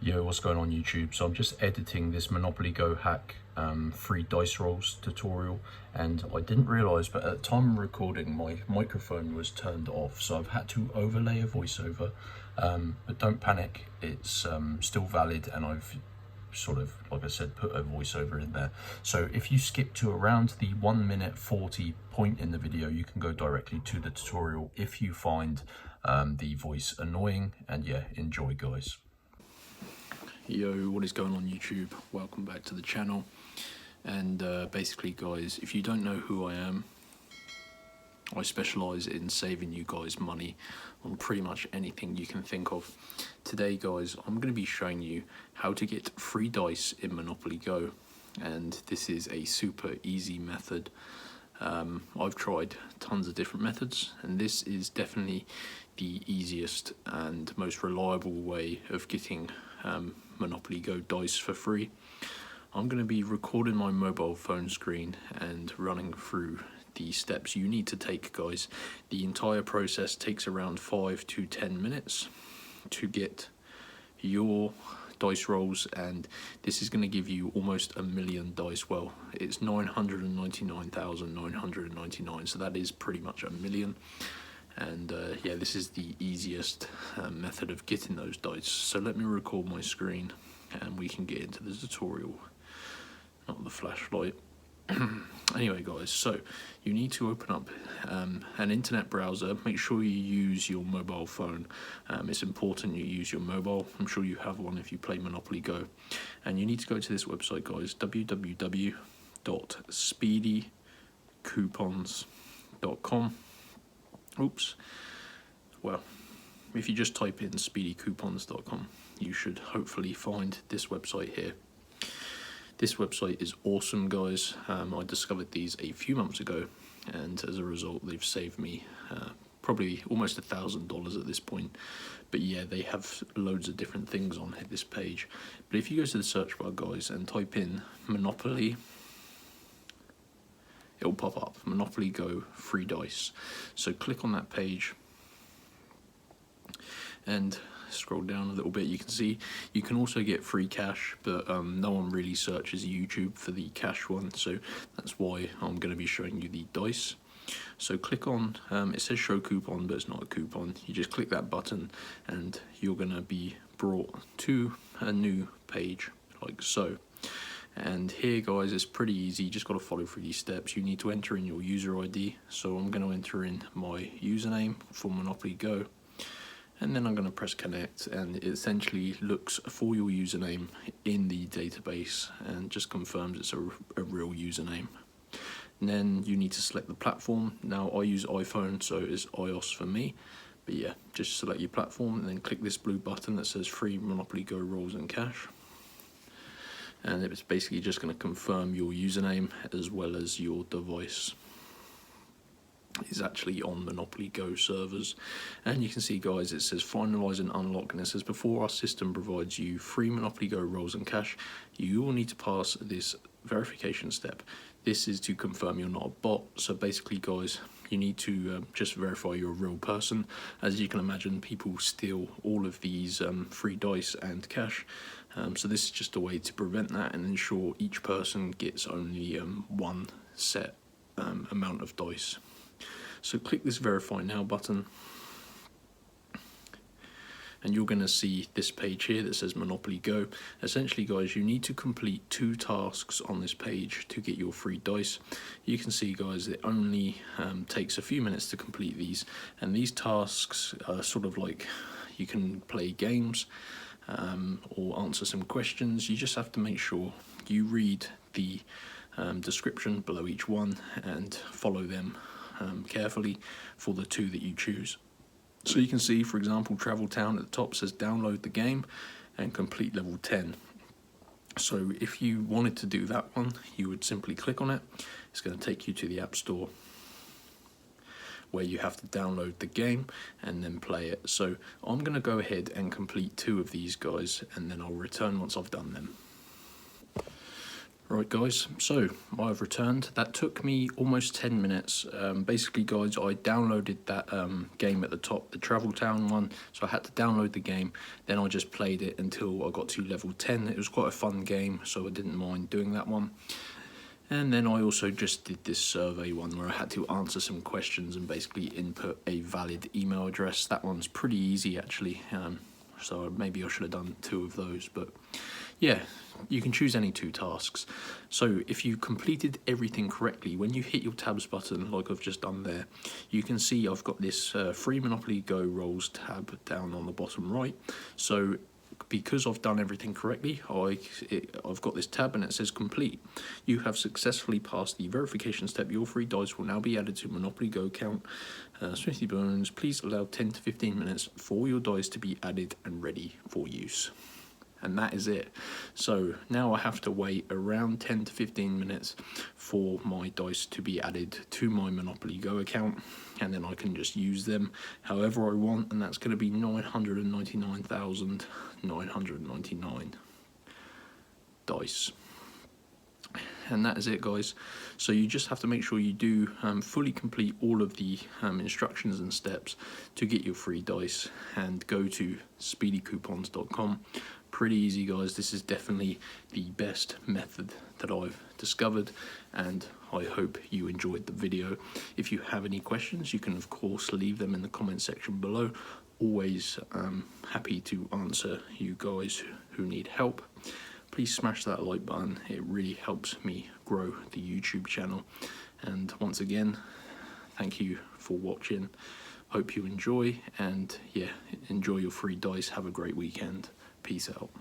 Yo, what's going on YouTube? So I'm just editing this Monopoly Go hack free dice rolls tutorial, and I didn't realise, but at the time of recording my microphone was turned off, so I've had to overlay a voiceover, but don't panic, it's still valid, and I've sort of, like I said, put a voiceover in there. So if you skip to around the 1:40 point in the video, you can go directly to the tutorial if you find the voice annoying. And yeah, enjoy guys. Yo, what is going on YouTube? Welcome back to the channel. And basically guys, if you don't know who I am, I specialise in saving you guys money on pretty much anything you can think of. Today guys, I'm going to be showing you how to get free dice in Monopoly Go, and this is a super easy method. I've tried tons of different methods, and this is definitely the easiest and most reliable way of getting Monopoly Go dice for free. I'm going to be recording my mobile phone screen and running through the steps you need to take, guys. The entire process takes around 5 to 10 minutes to get your dice rolls, and this is going to give you almost 1 million dice. Well, it's 999,999, so that is pretty much 1 million. And yeah, this is the easiest method of getting those dice. So let me record my screen and we can get into the tutorial. Not the flashlight. Anyway guys, so you need to open up an internet browser. Make sure you use your mobile phone. It's important you use your mobile. I'm sure you have one if you play Monopoly Go. And you need to go to this website guys, www.speedycoupons.com. Oops. Well, if you just type in speedycoupons.com, you should hopefully find this website here. This website is awesome, guys. I discovered these a few months ago, and as a result, they've saved me probably almost $1,000 at this point. But yeah, they have loads of different things on this page. But if you go to the search bar, guys, and type in Monopoly, it'll pop up Monopoly Go free dice. So click on that page and scroll down a little bit. You can see you can also get free cash, but no one really searches YouTube for the cash one, so that's why I'm going to be showing you the dice. So click on it says show coupon, but it's not a coupon. You just click that button and you're going to be brought to a new page like so. And here guys, it's pretty easy, you just got to follow through these steps. You need to enter in your user ID, so I'm going to enter in my username for Monopoly Go, and then I'm going to press connect, and it essentially looks for your username in the database and just confirms it's a real username. And then you need to select the platform. Now I use iPhone, so it's iOS for me, but yeah, just select your platform and then click this blue button that says free Monopoly Go rolls and cash. And it's basically just going to confirm your username as well as your device is actually on Monopoly Go servers. And you can see guys, it says finalize and unlock, and it says before our system provides you free Monopoly Go rolls and cash, you will need to pass this verification step. This is to confirm you're not a bot. So basically guys, you need to just verify you're a real person. As you can imagine, people steal all of these free dice and cash. So this is just a way to prevent that and ensure each person gets only one set amount of dice. So click this verify now button, and you're going to see this page here that says Monopoly Go. Essentially guys, you need to complete 2 tasks on this page to get your free dice. You can see guys, it only takes a few minutes to complete these, and these tasks are sort of like you can play games or answer some questions. You just have to make sure you read the description below each one and follow them carefully for the 2 that you choose. So you can see, for example, Travel Town at the top says download the game and complete level 10. So if you wanted to do that one, you would simply click on it. It's going to take you to the App Store where you have to download the game and then play it. So I'm going to go ahead and complete 2 of these guys, and then I'll return once I've done them. Right guys, so I've returned. That took me almost 10 minutes. Basically guys, I downloaded that game at the top, the Travel Town one, so I had to download the game, then I just played it until I got to level 10. It was quite a fun game, so I didn't mind doing that one. And then I also just did this survey one where I had to answer some questions and basically input a valid email address. That one's pretty easy actually, so maybe I should have done 2 of those, but yeah, you can choose any 2 tasks. So if you completed everything correctly, when you hit your tabs button like I've just done there, you can see I've got this free Monopoly Go roles tab down on the bottom right. So because I've done everything correctly, I've got this tab and it says complete. You have successfully passed the verification step. Your free dice will now be added to Monopoly Go account. Smithy Bones, please allow 10 to 15 minutes for your dice to be added and ready for use. And that is it. So now I have to wait around 10 to 15 minutes for my dice to be added to my Monopoly Go account, and then I can just use them however I want, and that's going to be 999,999 dice. And that is it guys. So you just have to make sure you do fully complete all of the instructions and steps to get your free dice, and go to speedycoupons.com. Pretty easy guys, this is definitely the best method that I've discovered, and I hope you enjoyed the video. If you have any questions, you can of course leave them in the comment section below. Always happy to answer you guys who need help. Please smash that like button, it really helps me grow the YouTube channel. And once again, thank you for watching. Hope you enjoy, and yeah, enjoy your free dice. Have a great weekend. Peace out.